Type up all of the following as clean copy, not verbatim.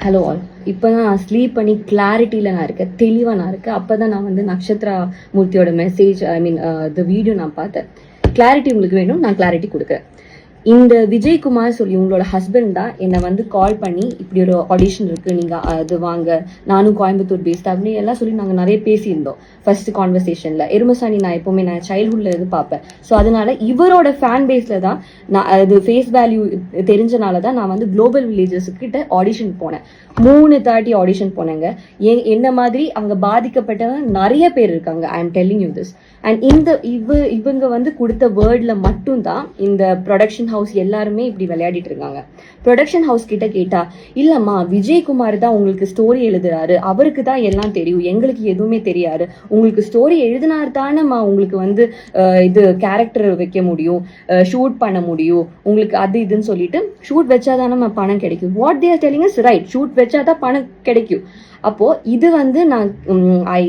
Hello all. இப்போ தான் நான் ஸ்லீப் பண்ணி கிளாரிட்டியில் நான் இருக்கேன், தெளிவாக நான் இருக்கேன். அப்போ தான் நான் வந்து நக்ஷத்ரா மூர்த்தியோட மெசேஜ், த வீடியோ நான் பார்த்தேன். கிளாரிட்டி உங்களுக்கு வேணும், நான் கிளாரிட்டி கொடுக்குறேன். இந்த விஜயகுமார் சொல்லி உங்களோட ஹஸ்பண்ட் தான் என்னை வந்து கால் பண்ணி இப்படி ஒரு ஆடிஷன் இருக்குது, நீங்கள் அது வாங்க, நானும் கோயம்புத்தூர் பேஸ்ட் அப்படின்னு எல்லாம் சொல்லி நாங்கள் நிறைய பேசியிருந்தோம் ஃபர்ஸ்ட் கான்வர்சேஷனில். எருமசாணி நான் எப்போவுமே நான் சைல்ட்ஹுட்டில் இருந்து பார்ப்பேன். ஸோ அதனால இவரோட ஃபேன் பேஸில் தான் நான் அது ஃபேஸ் வேல்யூ தெரிஞ்சனால தான் நான் வந்து குளோபல் வில்லேஜஸ்கிட்ட ஆடிஷன் போனேன். 3:30 ஆடிஷன் போனேங்க. என்ன மாதிரி அங்கே பாதிக்கப்பட்டவங்க நிறைய பேர் இருக்காங்க. I am telling you this. And இவங்க வந்து கொடுத்த வேர்டில் மட்டும்தான் இந்த ப்ரொடக்ஷன் ஹவுஸ் எல்லாருமே இப்படி விளையாடிட்டு இருக்காங்க. ப்ரொடக்ஷன் ஹவுஸ் கிட்ட கேட்டா, இல்லம்மா விஜயகுமார் தான் உங்களுக்கு ஸ்டோரி எழுதுறாரு, அவருக்கு தான் எல்லாம் தெரியும், எங்களுக்கு எதுவுமே தெரியாது. உங்களுக்கு ஸ்டோரி எழுதினார் தானேம்மா உங்களுக்கு வந்து இது கேரக்டர் வைக்க முடியும், ஷூட் பண்ண முடியும், உங்களுக்கு அது இதுன்னு சொல்லிட்டு ஷூட் வச்சாதானம்மா பணம் கிடைக்கும். What they are telling is right. Shoot வச்சாதான் பணம் கிடைக்கும். அப்போ இது வந்து நான் I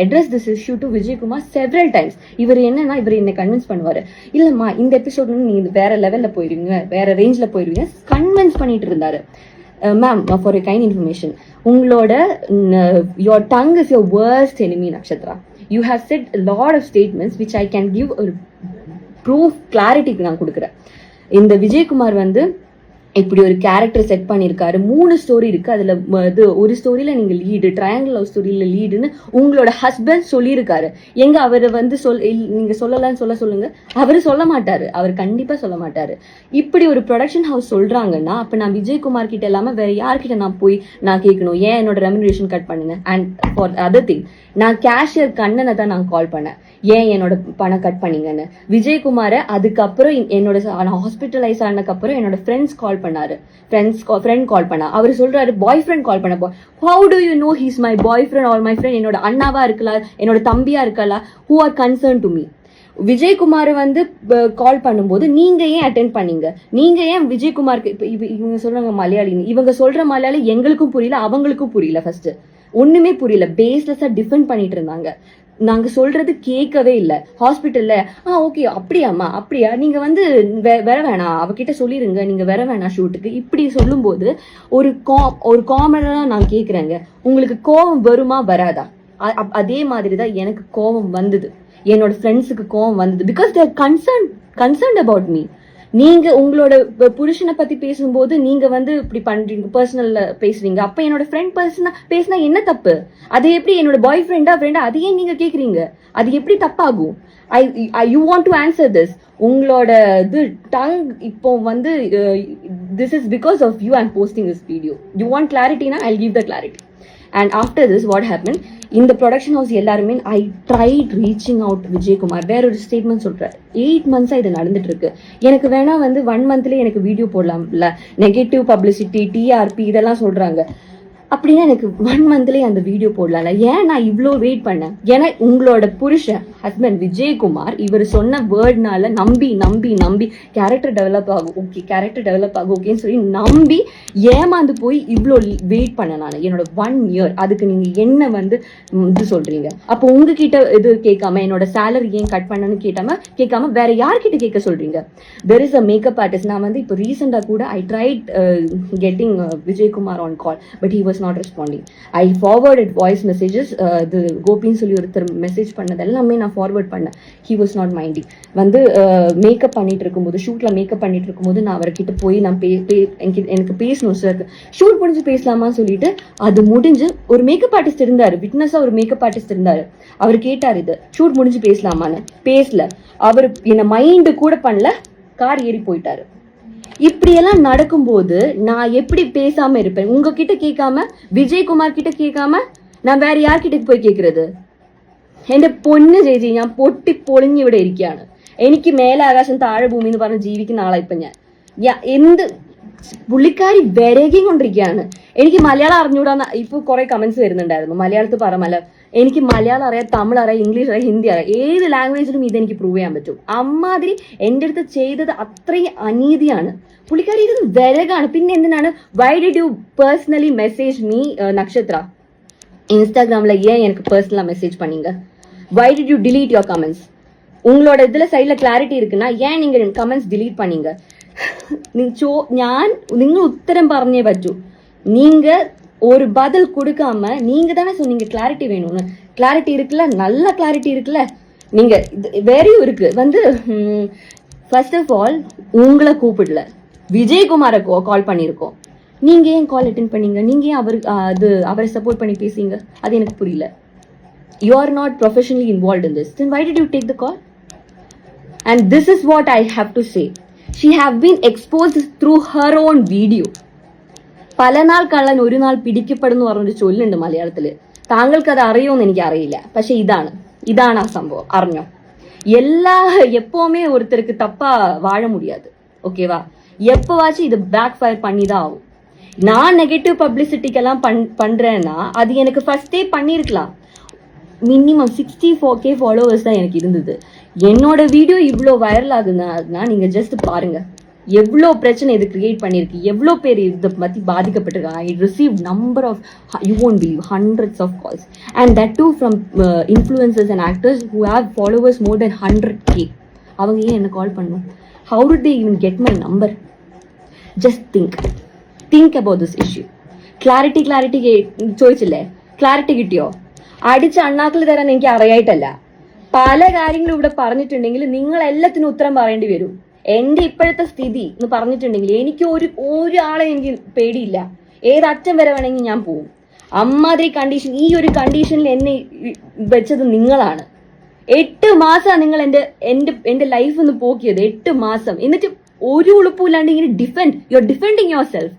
address this issue to Vijayakumar several times. இவர் என்னன்னா, இவர் என்னை கன்வின்ஸ் பண்ணுவாரு, இல்லம்மா இந்த எபிசோட்ல நீங்க வேற லெவல்ல போயிருவீங்க, வேற ரேஞ்ச்ல போயிருவீங்க, கன்வின்ஸ் பண்ணிட்டு இருந்தாரு. Ma'am, for a kind information, உங்களோட your tongue is your worst enemy Nakshatra. You have said lot of statements which I can give ஒரு ப்ரூஃப், கிளாரிட்டிக்கு நான் கொடுக்குறேன். இந்த விஜயகுமார் வந்து இப்படி ஒரு கேரக்டர் செட் பண்ணியிருக்காரு. 3 ஸ்டோரி இருக்கு. அதுல ஒரு ஸ்டோரியில நீங்க லீடு, ட்ரையாங்கிள் லவ் ஸ்டோரியில லீடுன்னு உங்களோட ஹஸ்பண்ட் சொல்லியிருக்காரு. எங்க அவரை வந்து நீங்க சொல்லலாம்னு சொல்லுங்க, அவரு சொல்ல மாட்டாரு, அவர் கண்டிப்பா சொல்ல மாட்டாரு. இப்படி ஒரு ப்ரொடக்ஷன் ஹவுஸ் சொல்றாங்கன்னா அப்ப நான் விஜயகுமார் கிட்ட இல்லாம வேற யார்கிட்ட நான் போய் நான் கேட்கணும், ஏன் என்னோட ரெமினரேஷன் கட் பண்ணுங்க. அண்ட் ஃபார் அதர் திங், நான் கேஷியர் கண்ணனை தான் நான் கால் பண்ணேன், ஏன் என்னோட பணம் கட் பண்ணீங்கன்னு. விஜயகுமாரை அதுக்கப்புறம் என்னோட ஹாஸ்பிட்டலைஸ் ஆனதுக்கு அப்புறம் என்னோட ஃப்ரெண்ட்ஸ் கால் பண்ணாரு. ஃப்ரெண்ட் கால் பண்ணா, அவர் சொல்றாரு பாய் ஃப்ரெண்ட் கால் பண்ண. How to you know he's my boy friend R my friend? என்னோட அண்ணாவா இருக்கலாம், என்னோட தம்பியா இருக்கலாம், who are concern to me. Vijayakumar வந்து கால் பண்ணும்போது நீங்க ஏன் அட்டென்ட் பண்ணீங்க, நீங்க ஏன் விஜயகுமாருக்கு இவங்க சொல்றாங்க மலையாளின்னு, இவங்க சொல்ற மலையாளி எங்களுக்கும் புரியல, அவங்களுக்கும் புரியல. ஃபர்ஸ்ட் ஒண்ணுமே புரியல, பேஸ்லெஸ்ஸா டிஃபெண்ட் பண்ணிட்டு இருந்தாங்க. நாங்க சொல்றது கேட்கவே இல்லை. ஹாஸ்பிட்டல்ல ஓகே அப்படியாம்மா, அப்படியா, நீங்க வந்து வர வேணாம், அவகிட்ட சொல்லிருங்க, நீங்க வர வேணாம் ஷூட்டுக்கு, இப்படி சொல்லும் போது ஒரு காமனா நான் கேக்குறேங்க, உங்களுக்கு கோபம் வருமா வராதா? அதே மாதிரிதான் எனக்கு கோபம் வந்தது, என்னோட ஃப்ரெண்ட்ஸுக்கு கோபம் வந்தது. Because they're concerned about me. நீங்க உங்களோட புருஷனை பத்தி பேசும்போது நீங்க வந்து இப்படி பண்றீங்க, பர்சனல்ல பேசுறீங்க. அப்ப என்னோட ஃப்ரெண்ட் பர்சனா பேசினா என்ன தப்பு? அது எப்படி என்னோட பாய் ஃப்ரெண்டா நீங்க ஏன் கேக்குறீங்க? அது எப்படி தப்பாகும்? You want to answer this. உங்களோட இது டங் இப்போ வந்து this is because of you I'm posting this video. You want கிளாரிட்டினா I give the clarity. And after this, what happened? In the production house எல்லாருமே I tried reaching out to Vijayakumar. வேற ஒரு statement சொல்றாரு, 8 months இது நடந்துட்டு இருக்கு, எனக்கு வேணா வந்து 1 monthல எனக்கு வீடியோ போடலாம்ல, நெகட்டிவ் பப்ளிசிட்டி, டிஆர்பி இதெல்லாம் சொல்றாங்க. அப்படின்னா எனக்கு 1 monthலயே அந்த வீடியோ போடலாம்ல, ஏன் நான் இவ்வளோ வெயிட் பண்ணேன்? ஏன்னா உங்களோட புருஷன் ஹஸ்பண்ட் விஜயகுமார் இவர் சொன்ன வேர்ட்னால நம்பி நம்பி நம்பி கேரக்டர் டெவலப் ஆகும், ஓகே கேரக்டர் டெவலப் ஆகும் ஓகேன்னு சொல்லி நம்பி ஏமாந்து போய் இவ்வளோ வெயிட் பண்ண நான் என்னோட 1 year. அதுக்கு நீங்க என்ன வந்து இது சொல்றீங்க? அப்போ உங்ககிட்ட இது கேட்காம என்னோட சேலரி ஏன் கட் பண்ணணும்னு கேட்காம வேற யார்கிட்ட கேட்க சொல்றீங்க? There is a makeup artist. நான் வந்து இப்போ ரீசெண்டா கூட I tried getting Vijayakumar on call, but he was not responding. I forwarded voice messages. The கோபின்னு சொல்லி ஒருத்தர் மெசேஜ் பண்ணது எல்லாமே நான் ஃபார்வர்ட் பண்ணேன். He was not minding. வந்து மேக்கப் பண்ணிட்டு இருக்கும்போது, ஷூட்ல மேக்கப் பண்ணிட்டு இருக்கும்போது நான் அவர்கிட்ட போய் நான் எனக்கு பேசணும் சார், ஷூட் முடிஞ்சு பேசலாமான்னு சொல்லிட்டு, அது முடிஞ்சு ஒரு மேக்கப் ஆர்டிஸ்ட் இருந்தாரு, விட்னஸா ஒரு மேக்கப் ஆர்டிஸ்ட் இருந்தாரு. அவர் கேட்டார், இது ஷூட் முடிஞ்சு பேசலாமான்னு. பேசல. அவர் என்ன மைண்டு கூட பண்ணல, கார் ஏறி போயிட்டாரு. இப்படியெல்லாம் நடக்கும்போது நான் எப்படி பேசாம இருப்பேன்? உங்ககிட்ட கேட்காம, விஜயகுமார் கிட்ட கேட்காம நான் வேற யார்கிட்ட പോയി കേൾക്കുന്നത്? എന്റെ പൊന്ന് ചേച്ചി, ഞാൻ പൊട്ടി പൊളിഞ്ഞ് ഇവിടെ ഇരിക്കുകയാണ്. എനിക്ക് മേലാകാശം താഴെ ഭൂമി എന്ന് പറഞ്ഞ് ജീവിക്കുന്ന ആളാ ഇപ്പൊ ഞാൻ. എന്ത് പുള്ളിക്കാരി വിരകിയും കൊണ്ടിരിക്കുകയാണ്. എനിക്ക് മലയാളം അറിഞ്ഞൂടാന്ന് ഇപ്പൊ കുറെ കമന്റ്സ് വരുന്നുണ്ടായിരുന്നു. മലയാളത്തിൽ പറ എനിക്ക് മലയാളം അറിയാം, തമിഴ് അറിയാം, ഇംഗ്ലീഷ് അറിയാം, ഹിന്ദി അറിയാം, ഏത് ലാംഗ്വേജിലും ഇതെനിക്ക് പ്രൂവ് ചെയ്യാൻ പറ്റും. അമ്മാതിരി എൻ്റെ അടുത്ത് ചെയ്തത് അത്രയും അനീതിയാണ്. പുള്ളിക്കാരി ഇത് വിരകാണ്. പിന്നെ എന്തിനാണ് why did you personally message me Nakshatra? இன்ஸ்டாகிராம்ல ஏன் எனக்கு பர்சனலா மெசேஜ் பண்ணீங்க? why did you delete your comments? உங்களோட இதுல சைட்ல கிளாரிட்டி இருக்குன்னா ஏன் நீங்க கமெண்ட்ஸ் delete பண்ணீங்க? നിങ്ങൾ ഉത്തരം പറഞ്ഞേ പറ്റൂ. நீங்க ஒரு பதில் கொடுக்காம நீங்க தானே சொன்னீங்க கிளாரிட்டி வேணும்னு. கிளாரிட்டி இருக்குல்ல, நல்ல கிளாரிட்டி இருக்குல்ல. நீங்க வேறையும் இருக்கு வந்து ஃபர்ஸ்ட் ஆஃப் ஆல் உங்களை கூப்பிடல, விஜயகுமாரை கால் பண்ணியிருக்கோம். நீங்க ஏன் கால் அட்டென்ட் பண்ணீங்க? நீங்க ஏன் அவரை சப்போர்ட் பண்ணி பேசுங்க? அது எனக்கு புரியல. You are not professionally involved in this. Then why did you take the call? And this is what I have to say. She have been exposed through her own video. പല നാൾ കള്ളൻ ഒരു നാൾ പിടിക്കപ്പെടുന്നു പറഞ്ഞൊരു ചൊല്ലുണ്ട് മലയാളത്തില്. താങ്കൾക്ക് അത് അറിയുമെന്ന് എനിക്ക് അറിയില്ല. പക്ഷെ ഇതാണ് ആ സംഭവം. അറിഞ്ഞോ? எப்பவுமே ஒருத்தருக்கு தப்பா வாழ முடியாது. ஓகேவா? எப்பவாச்சும் இது பேக் ஃபயர் பண்ணி தான் ஆகும். நான் நெகட்டிவ் பப்ளிசிட்டிக்கெல்லாம் பண்றேன்னா அது எனக்கு ஃபர்ஸ்டே பண்ணிருக்கலாம். மினிமம் 64K ஃபாலோவர்ஸ் தான் எனக்கு இருந்தது. என்னோட வீடியோ இவ்வளோ வைரல் ஆகுதுன்னா நீங்க ஜஸ்ட் பாருங்க எவ்வளோ பிரச்சனை இது கிரியேட் பண்ணிருக்கு, எவ்வளோ பேர் இதை பத்தி பாதிக்கப்பட்டிருக்காங்க. I receive number of, you won't believe, hundreds of calls, and that too from influencers and actors who have followers more than 100K. அவங்க ஏன் என்ன கால் பண்ணும்? How did they even get my number? Just think about this issue. Clarity ചോദിച്ചില്ലേ? Clarity കിട്ടിയോ? അടിച്ച് അണ്ണാക്കിൽ തരാൻ എനിക്ക് അറിയായിട്ടല്ല. പല കാര്യങ്ങളും ഇവിടെ പറഞ്ഞിട്ടുണ്ടെങ്കിൽ നിങ്ങൾ എല്ലാത്തിനും ഉത്തരം പറയേണ്ടി വരും. എന്റെ ഇപ്പോഴത്തെ സ്ഥിതി എന്ന് പറഞ്ഞിട്ടുണ്ടെങ്കിൽ എനിക്ക് ഒരാളെ എനിക്ക് പേടിയില്ല. ഏതറ്റം വരെ വേണമെങ്കിൽ ഞാൻ പോവും. അമ്മാതിരി കണ്ടീഷൻ, ഈ ഒരു കണ്ടീഷനിൽ എന്നെ വെച്ചത് നിങ്ങളാണ്. 8 മാസമാണ് നിങ്ങൾ എന്റെ ലൈഫ് ഒന്ന് പോക്കിയത്. 8 മാസം. എന്നിട്ട് ഒരു ഉളുപ്പില്ലാണ്ട് ഇങ്ങനെ you are defending your self.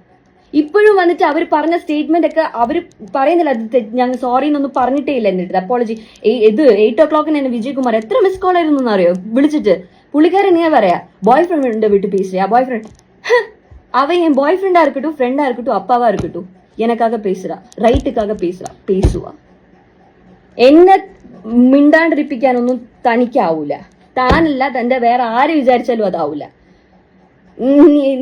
ഇപ്പോഴും വന്നിട്ട് അവർ പറഞ്ഞ സ്റ്റേറ്റ്മെന്റ് ഒക്കെ അവർ പറയുന്നില്ല, അത് ഞങ്ങൾ സോറി എന്നൊന്നും പറഞ്ഞിട്ടേ ഇല്ല. എന്നിട്ട് അപ്പോളജി 8 o'clock എന്നെ വിജയകുമാർ എത്ര മിസ് കോൾ ആയിരുന്നു എന്നറിയോ വിളിച്ചിട്ട്. പുള്ളിക്കാരൻ നീ പറയാ பாய் ஃப்ரெண்ட் விட்டு பேசுறியா? பாய் ஃப்ரெண்ட் அவன் என் பாய் ஃப்ரெண்டா இருக்கட்டும், ஃப்ரெண்டா இருக்கட்டும், அப்பாவா இருக்கட்டும், எனக்காக பேசுறா, റൈറ്റുക്കാக പേസുവാ. എന്നെ മിണ്ടാണ്ടിരിപ്പിക്കാനൊന്നും തനിക്കാവൂല. താനല്ല, തന്റെ വേറെ ആര് വിചാരിച്ചാലും അതാവൂല.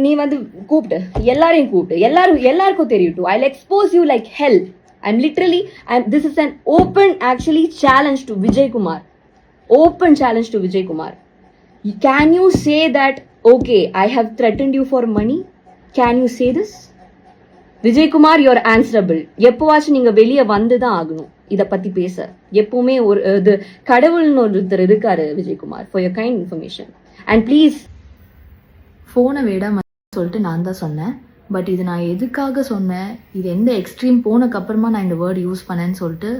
நீ வந்து கூப்பிட்டு எல்லாருக்கும் தெரியட்டும். I'll expose you like hell. I'm literally, and this is an open actually challenge to Vijay Kumar. Open challenge to Vijay Kumar. Can you say that, okay, I have threatened you for money? Can you say this? Vijay Kumar, you're answerable. எப்பவாச்சும் நீங்க வெளியே வந்துதான் ஆகணும் இத பத்தி பேச. எப்பவுமே ஒரு கடவுள்னு ஒருத்தர் இருக்காரு Vijayakumar. For your kind information. And please, ஃபோனை விட சொல்லிட்டு நான் தான் சொன்னேன். பட் இது நான் எதுக்காக சொன்னேன், இது எந்த எக்ஸ்ட்ரீம் போனக்கப்புறமா நான் இந்த வேர்டு யூஸ் பண்ணேன்னு சொல்லிட்டு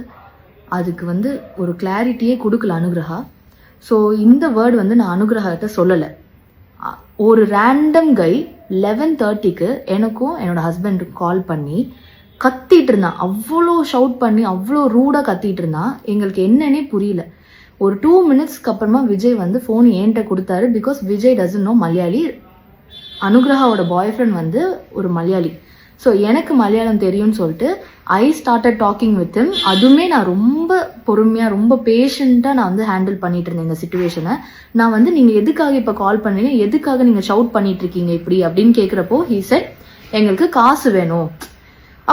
அதுக்கு வந்து ஒரு கிளாரிட்டியே கொடுக்கல அனுகிரகா. ஸோ இந்த வேர்டு வந்து நான் அனுகிரகத்தை சொல்லலை. ஒரு ரேண்டம் கை 11:30க்கு எனக்கும் என்னோட ஹஸ்பண்டுக்கு கால் பண்ணி கத்திட்டு இருந்தான். அவ்வளோ ஷவுட் பண்ணி அவ்வளோ ரூடாக கத்திட்டு இருந்தான். எங்களுக்கு என்னன்னே புரியல. ஒரு 2 minutesக்கு அப்புறமா விஜய் வந்து ஃபோன் என்கிட்ட கொடுத்தாரு. Because Vijay doesn't know Malayali. அனுகிரகாவோட பாய் ஃப்ரெண்ட் வந்து ஒரு மலையாளி. ஸோ எனக்கு மலையாளம் தெரியும்னு சொல்லிட்டு I started talking with him. அதுவுமே நான் ரொம்ப பொறுமையாக ரொம்ப பேஷண்ட்டாக நான் வந்து ஹேண்டில் பண்ணிட்டு இருந்தேன் இந்த சுச்சுவேஷனை. நான் வந்து நீங்கள் எதுக்காக இப்போ கால் பண்ணீங்க, எதுக்காக நீங்கள் ஷவுட் பண்ணிட்டு இருக்கீங்க இப்படி அப்படின்னு கேட்குறப்போ ஹீ செட் எங்களுக்கு காசு வேணும்.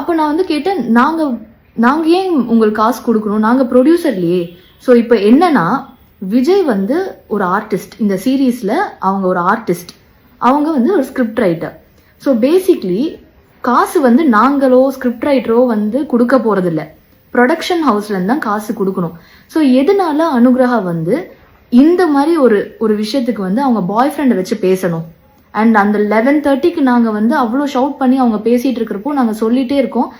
அப்போ நான் வந்து கேட்டேன், நாங்கள் ஏன் உங்களுக்கு காசு கொடுக்கணும், நாங்கள் ப்ரொடியூசர்லையே. ஸோ இப்போ என்னன்னா விஜய் வந்து ஒரு ஆர்டிஸ்ட், இந்த சீரீஸில் அவங்க ஒரு ஆர்டிஸ்ட், அவங்க வந்து ஒரு ஸ்கிரிப்ட் ரைட்டர். ஸோ பேசிக்லி காசு வந்து நாங்களோ ஸ்கிரிப்ட் ரைட்டரோ வந்து கொடுக்க போகிறதில்ல, ப்ரொடக்ஷன் ஹவுஸ்லேருந்து தான் காசு கொடுக்கணும். ஸோ எதனால அனுகிரகா வந்து இந்த மாதிரி ஒரு விஷயத்துக்கு வந்து அவங்க பாய் ஃப்ரெண்டை வச்சு பேசணும்? அண்ட் அந்த 11:30க்கு நாங்கள் வந்து அவ்வளோ ஷவுட் பண்ணி அவங்க பேசிகிட்டு இருக்கிறப்போ நாங்கள் சொல்லிகிட்டே இருக்கோம்,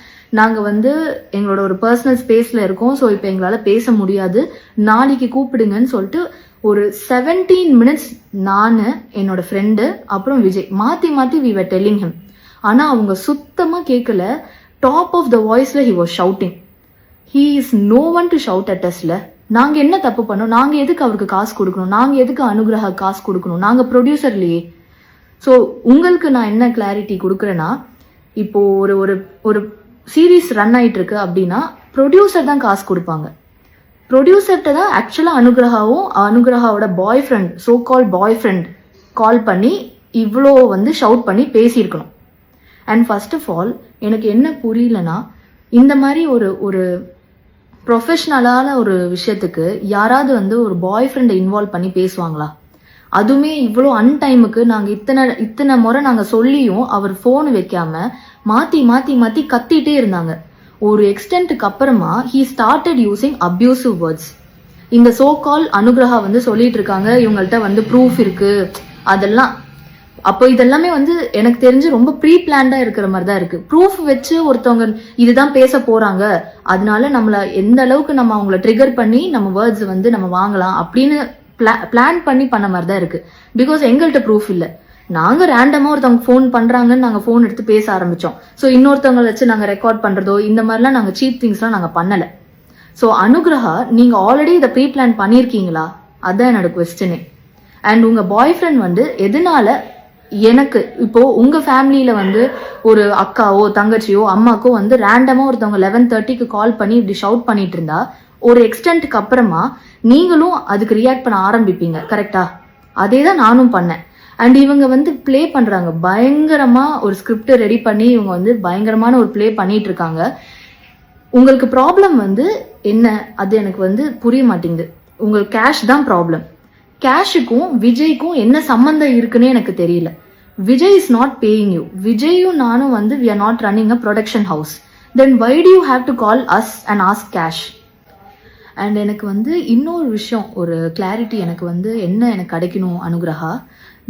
நாங்கள் வந்து எங்களோட ஒரு பர்சனல் ஸ்பேஸில் இருக்கோம், ஸோ இப்போ எங்களால் பேச முடியாது, நாளைக்கு கூப்பிடுங்கன்னு சொல்லிட்டு ஒரு 17 minutes நான் என்னோட ஃப்ரெண்டு அப்புறம் விஜய் மாற்றி வி வர் டெல்லிங் ஹிம். ஆனால் அவங்க சுத்தமாக கேட்கல. டாப் ஆஃப் த வாய்ஸில் he was shouting. He is no one to shout at அஸ்ல. நாங்கள் என்ன தப்பு பண்ணோம், நாங்கள் எதுக்கு அவருக்கு காசு கொடுக்கணும், நாங்கள் எதுக்கு அனுகிரகா காசு கொடுக்கணும், நாங்கள் ப்ரொடியூசர்லையே. ஸோ உங்களுக்கு நான் என்ன கிளாரிட்டி கொடுக்குறேன்னா, இப்போ ஒரு சீரீஸ் ரன் ஆகிட்டு இருக்கு அப்படின்னா ப்ரொடியூசர் தான் காசு கொடுப்பாங்க. ப்ரொடியூசர்கிட்ட தான் ஆக்சுவலாக அனுகிரகாவோட பாய் ஃப்ரெண்ட், சோ கால் பாய் ஃப்ரெண்ட் கால் பண்ணி இவ்வளோ வந்து ஷவுட் பண்ணி பேசியிருக்கணும். அண்ட் ஃபர்ஸ்ட் ஆஃப் ஆல் எனக்கு என்ன புரியலன்னா, இந்த மாதிரி ஒரு ப்ரொஃபஷ்னலான ஒரு விஷயத்துக்கு யாராவது வந்து ஒரு பாய் ஃப்ரெண்டை இன்வால்வ் பண்ணி பேசுவாங்களா? அதுவுமே இவ்வளோ அன்டைமுக்கு நாங்கள் இத்தனை முறை நாங்கள் சொல்லியும் அவர் ஃபோன் வைக்காம மாற்றி கத்திட்டே இருந்தாங்க. ஒரு எக்ஸ்டென்ட்டுக்கு அப்புறமா he started using abusive words. இந்த சோ கால் அனுகிரகா வந்து சொல்லிட்டு இருக்காங்க இவங்கள்ட்ட வந்து ப்ரூஃப் இருக்கு அதெல்லாம். அப்போ இதெல்லாமே வந்து எனக்கு தெரிஞ்சு ரொம்ப ப்ரீ பிளான்டா இருக்கிற மாதிரி தான் இருக்கு. ப்ரூஃப் வச்சு ஒருத்தவங்க இதுதான் பேச போறாங்க, அதனால நம்மள எந்த அளவுக்கு நம்ம அவங்கள ட்ரிகர் பண்ணி நம்ம வேர்ட்ஸ் வந்து நம்ம வாங்கலாம் அப்படின்னு பிளான் பண்ணி பண்ண மாதிரி தான் இருக்கு. பிகாஸ் எங்கள்கிட்ட ப்ரூஃப் இல்லை. நாங்க ரேண்டமா ஒருத்தவங்க ஃபோன் பண்றாங்கன்னு நாங்க ஃபோன் எடுத்து பேச ஆரம்பிச்சோம். ஸோ இன்னொருத்தவங்க வச்சு நாங்க ரெக்கார்ட் பண்றதோ இந்த மாதிரிலாம் நாங்க சீப் திங்ஸ்லாம் நாங்க பண்ணல. ஸோ அனுகிரகா நீங்க ஆல்ரெடி இதை ப்ரீ பிளான் பண்ணியிருக்கீங்களா? அதான் என்னோட கொஸ்டினே. அண்ட் உங்க பாய் ஃப்ரெண்ட் வந்து எதனால எனக்கு இப்போ உங்க ஃபேமிலியில வந்து ஒரு அக்காவோ தங்கச்சியோ அம்மாக்கோ வந்து ரேண்டமா ஒருத்தவங்க 11:30க்கு கால் பண்ணி இப்படி ஷவுட் பண்ணிட்டு இருந்தா ஒரு எக்ஸ்டென்ட்க்கு அப்புறமா நீங்களும் அதுக்கு ரியாக்ட் பண்ண ஆரம்பிப்பீங்க, கரெக்டா? அதே தான் நானும் பண்ணேன். அண்ட் இவங்க வந்து பிளே பண்றாங்க பயங்கரமா, ஒரு ஸ்கிரிப்ட் ரெடி பண்ணி இவங்க வந்து பயங்கரமான ஒரு பிளே பண்ணிட்டு இருக்காங்க. உங்களுக்கு ப்ராப்ளம் வந்து என்ன அது எனக்கு வந்து புரிய மாட்டேங்குது. உங்களுக்கு கேஷ் தான் ப்ராப்ளம். கேஷுக்கும் விஜய்க்கும் என்ன சம்பந்தம் இருக்குன்னு எனக்கு தெரியல. Vijay is not paying you. விஜயும் நானும் வந்து we are not running a production house. Then why do you have to call us and ask cash? And எனக்கு வந்து இன்னொரு விஷயம், ஒரு கிளாரிட்டி எனக்கு வந்து என்ன எனக்கு கிடைக்கணும் அனுகிரகா.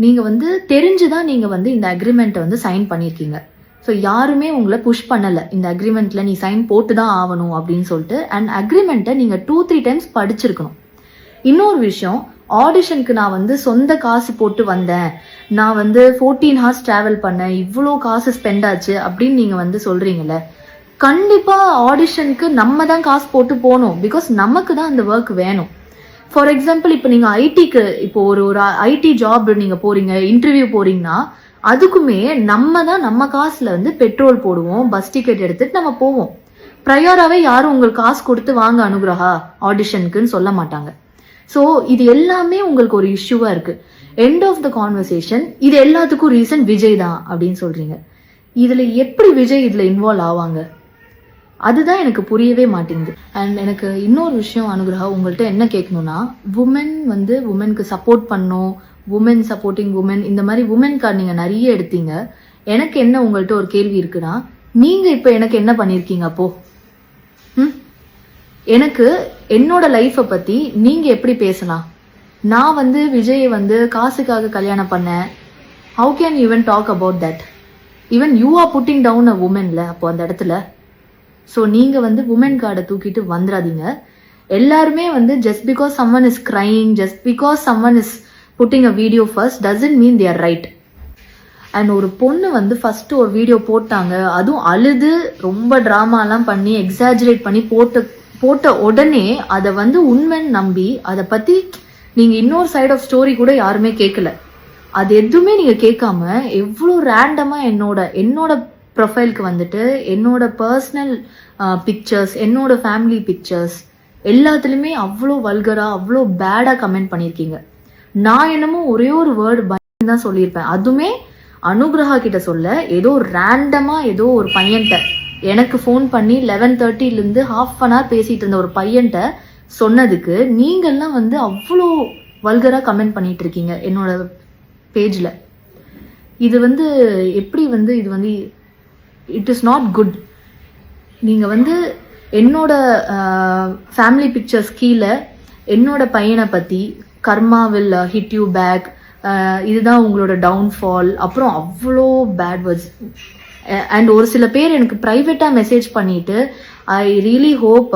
நீங்கள் வந்து தெரிஞ்சுதான் நீங்கள் வந்து இந்த அக்ரிமெண்ட்டை வந்து சைன் பண்ணியிருக்கீங்க. ஸோ யாருமே உங்களை புஷ் பண்ணலை இந்த அக்ரிமெண்ட்டில் நீ சைன் போட்டு தான் ஆகணும் அப்படின்னு சொல்லிட்டு. அண்ட் அக்ரிமெண்ட்டை நீங்கள் 2-3 டைம்ஸ் படிச்சிருக்கணும். இன்னொரு விஷயம், ஆடிஷனுக்கு நான் வந்து சொந்த காசு போட்டு வந்தேன், நான் வந்து 14 hours ட்ராவல் பண்ணேன், இவ்வளோ காசு ஸ்பெண்ட் ஆச்சு அப்படின்னு நீங்கள் வந்து சொல்கிறீங்களே. கண்டிப்பாக ஆடிஷனுக்கு நம்ம தான் காசு போட்டு போகணும். பிகாஸ் நமக்கு தான் அந்த ஒர்க் வேணும். ஃபார் எக்ஸாம்பிள் இப்போ நீங்கள் ஐடிக்கு இப்போ ஒரு ஐடி ஜாப் நீங்கள் போகிறீங்க, இன்டர்வியூ போகிறீங்கன்னா அதுக்குமே நம்ம காசில் வந்து பெட்ரோல் போடுவோம், பஸ் டிக்கெட் எடுத்துட்டு நம்ம போவோம். ப்ரையராகவே யாரும் உங்களுக்கு காசு கொடுத்து வாங்க அனுகிரகா ஆடிஷனுக்குன்னு சொல்ல மாட்டாங்க. ஸோ இது எல்லாமே உங்களுக்கு ஒரு இஷ்யூவாக இருக்குது. எண்ட் ஆஃப் த கான்வர்சேஷன் இது எல்லாத்துக்கும் ரீசன் விஜய் தான் அப்படின்னு சொல்கிறீங்க. இதில் எப்படி விஜய் இதில் இன்வால்வ் ஆவாங்க? அதுதான் எனக்கு புரியவே மாட்டேங்குது. அண்ட் எனக்கு இன்னொரு விஷயம் அனுகிரகா உங்கள்கிட்ட என்ன கேட்கணும்னா, உமன் வந்து உமனுக்கு சப்போர்ட் பண்ணும், உமன் சப்போர்ட்டிங் உமன், இந்த மாதிரி உமன் கார்டு நீங்கள் நிறைய எடுத்தீங்க. எனக்கு என்ன உங்கள்கிட்ட ஒரு கேள்வி இருக்குன்னா, நீங்கள் இப்போ எனக்கு என்ன பண்ணியிருக்கீங்க அப்போ? எனக்கு என்னோட லைஃப்பை பற்றி நீங்கள் எப்படி பேசலாம்? நான் வந்து விஜயை வந்து காசுக்காக கல்யாணம் பண்ணேன். How can you even talk about that? Even you are putting down a உமன்ல அப்போ அந்த இடத்துல. ஸோ நீங்கள் வந்து உமன் கார்டை தூக்கிட்டு வந்துடாதீங்க. எல்லாருமே வந்து just because someone is crying, just because someone is putting a video first doesn't mean they are right. And ஒரு பொண்ணு வந்து ஃபர்ஸ்ட் ஒரு வீடியோ போட்டாங்க, அதுவும் அழுது ரொம்ப ட்ராமாலாம் பண்ணி எக்ஸாஜரேட் பண்ணி போட்ட உடனே அதை வந்து உண்மைன்னு நம்பி அதை பற்றி நீங்கள் இன்னொரு சைட் ஆஃப் ஸ்டோரி கூட யாருமே கேட்கல. அது எதுவுமே நீங்கள் கேட்காம எவ்வளோ ரேண்டமாக என்னோட ப்ரொஃபைலுக்கு வந்துட்டு என்னோட பர்சனல் பிக்சர்ஸ், என்னோட ஃபேமிலி பிக்சர்ஸ் எல்லாத்துலேயுமே அவ்வளோ வல்கராக அவ்வளோ பேடாக கமெண்ட் பண்ணியிருக்கீங்க. நான் என்னமோ ஒரே ஒரு வேர்டு பயன் தான் சொல்லியிருப்பேன். அதுவுமே அனுகிரகா கிட்ட சொல்ல, ஏதோ ரேண்டமாக ஏதோ ஒரு பையன்கிட்ட எனக்கு ஃபோன் பண்ணி 11:30 half an hour பேசிகிட்டு இருந்த ஒரு பையன்கிட்ட சொன்னதுக்கு நீங்கள்லாம் வந்து அவ்வளோ வல்கராக கமெண்ட் பண்ணிட்டு இருக்கீங்க என்னோட பேஜில். இது வந்து எப்படி வந்து இது வந்து இட் இஸ் நாட் குட். நீங்கள் வந்து என்னோட ஃபேமிலி பிக்சர்ஸ் கீழே என்னோட பையனை பற்றி karma will hit you back, இதுதான் உங்களோட டவுன்ஃபால், அப்புறம் அவ்வளோ பேட் வேர்ட்ஸ். அண்ட் ஒரு சில பேர் எனக்கு ப்ரைவேட்டாக மெசேஜ் பண்ணிட்டு I really hope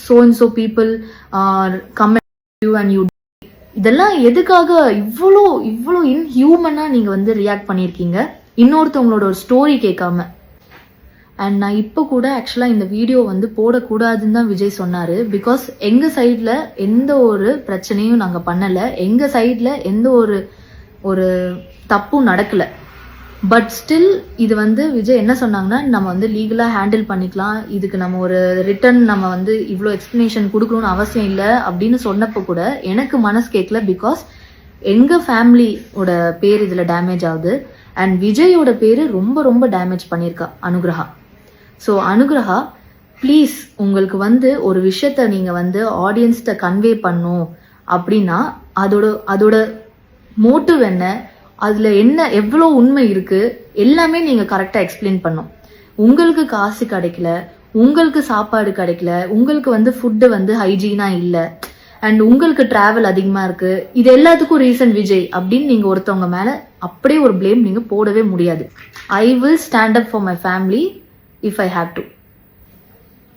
so and so people comment you and you. இதெல்லாம் எதுக்காக இவ்வளோ இன்ஹியூமனாக நீங்கள் வந்து ரியாக்ட் பண்ணியிருக்கீங்க இன்னொருத்தவங்களோட ஒரு ஸ்டோரி கேட்காம? அண்ட் நான் இப்போ கூட ஆக்சுவலாக இந்த வீடியோ வந்து போடக்கூடாதுன்னு தான் விஜய் சொன்னார். பிகாஸ் எங்கள் சைடில் எந்த ஒரு பிரச்சனையும் நாங்கள் பண்ணலை, எங்கள் சைடில் எந்த ஒரு தப்பும் நடக்கலை. பட் ஸ்டில் இது வந்து விஜய் என்ன சொன்னாங்கன்னா, நம்ம வந்து லீகலாக ஹேண்டில் பண்ணிக்கலாம், இதுக்கு நம்ம ஒரு ரிட்டன் நம்ம வந்து இவ்வளோ எக்ஸ்ப்ளனேஷன் கொடுக்கணும்னு அவசியம் இல்லை அப்படின்னு சொன்னப்போ கூட எனக்கு மனசு கேட்கல. பிகாஸ் எங்கள் ஃபேமிலியோட பேர் இதில் டேமேஜ் ஆகுது அண்ட் விஜயோட பேர் ரொம்ப ரொம்ப டேமேஜ் பண்ணியிருக்கா அனுகிரகா. ஸோ அனுகிரகா ப்ளீஸ், உங்களுக்கு வந்து ஒரு விஷயத்த நீங்கள் வந்து ஆடியன்ஸ்கிட்ட கன்வே பண்ணும் அப்படின்னா அதோட மோட்டிவ் என்ன, அதுல என்ன எவ்வளோ உண்மை இருக்கு, எல்லாமே நீங்க கரெக்டா எக்ஸ்பிளைன் பண்ணும். உங்களுக்கு காசு கிடைக்கல, உங்களுக்கு சாப்பாடு கிடைக்கல, உங்களுக்கு வந்து ஃபுட்டு வந்து ஹைஜீனா இல்ல, அண்ட் உங்களுக்கு டிராவல் அதிகமா இருக்கு, இது எல்லாத்துக்கும் ரீசன் விஜய் அப்படின்னு நீங்க ஒருத்தவங்க மேல அப்படியே ஒரு பிளேம் நீங்க போடவே முடியாது. I will stand up for my family if I have to.